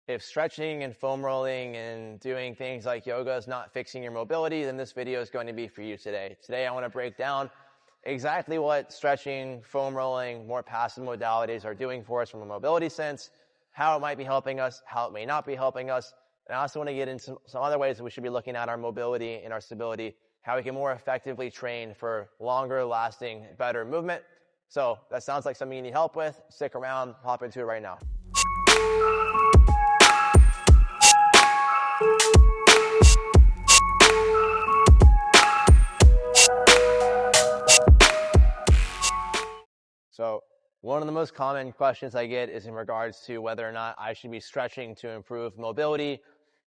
If stretching and foam rolling and doing things like yoga is not fixing your mobility, then this video is going to be for you today. Today I want to break down exactly what stretching, foam rolling, more passive modalities are doing for us from a mobility sense, how it might be helping us, how it may not be helping us. And I also want to get into some other ways that we should be looking at our mobility and our stability, how we can more effectively train for longer lasting, better movement. So that sounds like something you need help with. Stick around, hop into it right now. So one of the most common questions I get is in regards to whether or not I should be stretching to improve mobility.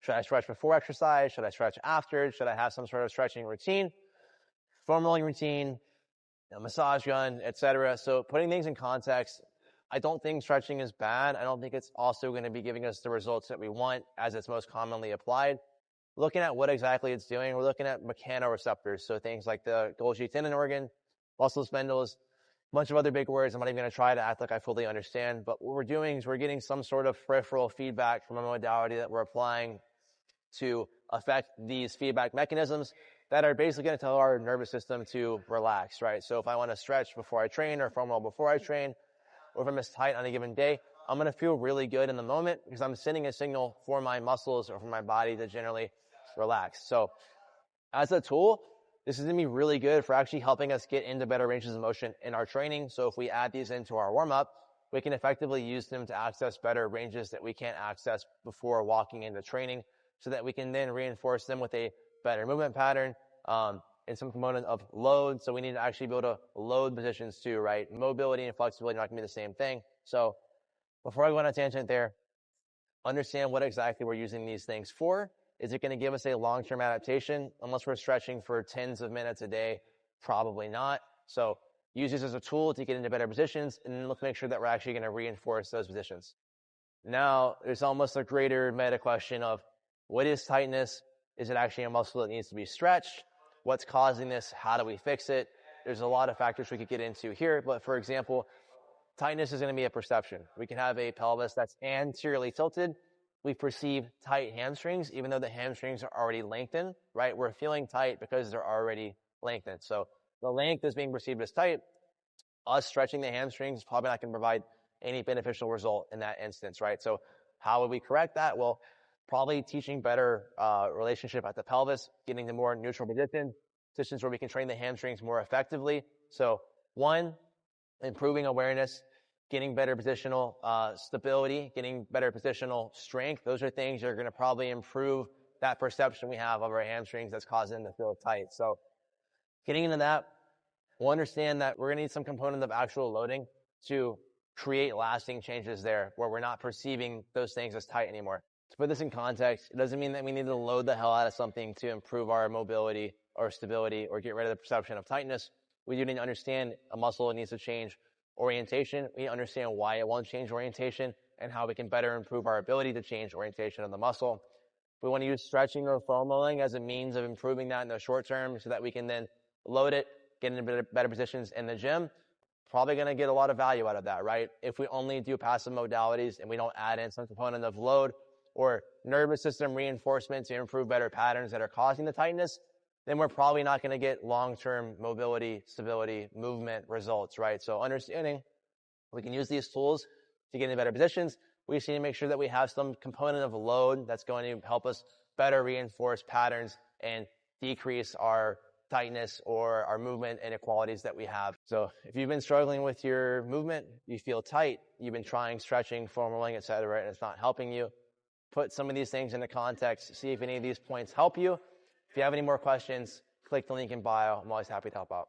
Should I stretch before exercise? Should I stretch after? Should I have some sort of stretching routine, foam rolling routine, a massage gun, etc.? So putting things in context, I don't think stretching is bad. I don't think it's also going to be giving us the results that we want as it's most commonly applied. Looking at what exactly it's doing, we're looking at mechanoreceptors, so things like the Golgi tendon organ, muscle spindles, a bunch of other big words I'm not even going to try to act like I fully understand. But what we're doing is we're getting some sort of peripheral feedback from a modality that we're applying to affect these feedback mechanisms that are basically going to tell our nervous system to relax, right? So if I want to stretch before I train or foam roll before I train, or if I'm as tight on a given day, I'm going to feel really good in the moment because I'm sending a signal for my muscles or for my body to generally relax. So as a tool, this is going to be really good for actually helping us get into better ranges of motion in our training. So if we add these into our warm-up, we can effectively use them to access better ranges that we can't access before walking into training, so that we can then reinforce them with a better movement pattern and some component of load. So we need to actually be able to load positions too, right? Mobility and flexibility are not going to be the same thing. So before I go on a tangent there, understand what exactly we're using these things for. Is it going to give us a long-term adaptation? Unless we're stretching for tens of minutes a day, probably not. So use this as a tool to get into better positions, and then let's make sure that we're actually going to reinforce those positions. Now, there's almost a greater meta question of what is tightness? Is it actually a muscle that needs to be stretched? What's causing this? How do we fix it? There's a lot of factors we could get into here, but for example, tightness is going to be a perception. We can have a pelvis that's anteriorly tilted. We perceive tight hamstrings, even though the hamstrings are already lengthened, right? We're feeling tight because they're already lengthened. So the length is being perceived as tight. Us stretching the hamstrings is probably not going to provide any beneficial result in that instance, right? So how would we correct that? Well, probably teaching better relationship at the pelvis, getting to more neutral positions where we can train the hamstrings more effectively. So one, improving awareness, getting better positional stability, getting better positional strength. Those are things that are going to probably improve that perception we have of our hamstrings that's causing them to feel tight. So getting into that, we'll understand that we're going to need some component of actual loading to create lasting changes there where we're not perceiving those things as tight anymore. To put this in context, it doesn't mean that we need to load the hell out of something to improve our mobility or stability or get rid of the perception of tightness. We do need to understand a muscle needs to change orientation. We understand why it won't change orientation and how we can better improve our ability to change orientation of the muscle. We want to use stretching or foam rolling as a means of improving that in the short term so that we can then load it, get into better positions in the gym. Probably going to get a lot of value out of that, right? If we only do passive modalities and we don't add in some component of load or nervous system reinforcement to improve better patterns that are causing the tightness, then we're probably not going to get long-term mobility, stability, movement results, right? So understanding we can use these tools to get into better positions. We just need to make sure that we have some component of load that's going to help us better reinforce patterns and decrease our tightness or our movement inequalities that we have. So if you've been struggling with your movement, you feel tight, you've been trying stretching, foam rolling, etc., and it's not helping you, put some of these things into context, see if any of these points help you. If you have any more questions, click the link in bio. I'm always happy to help out.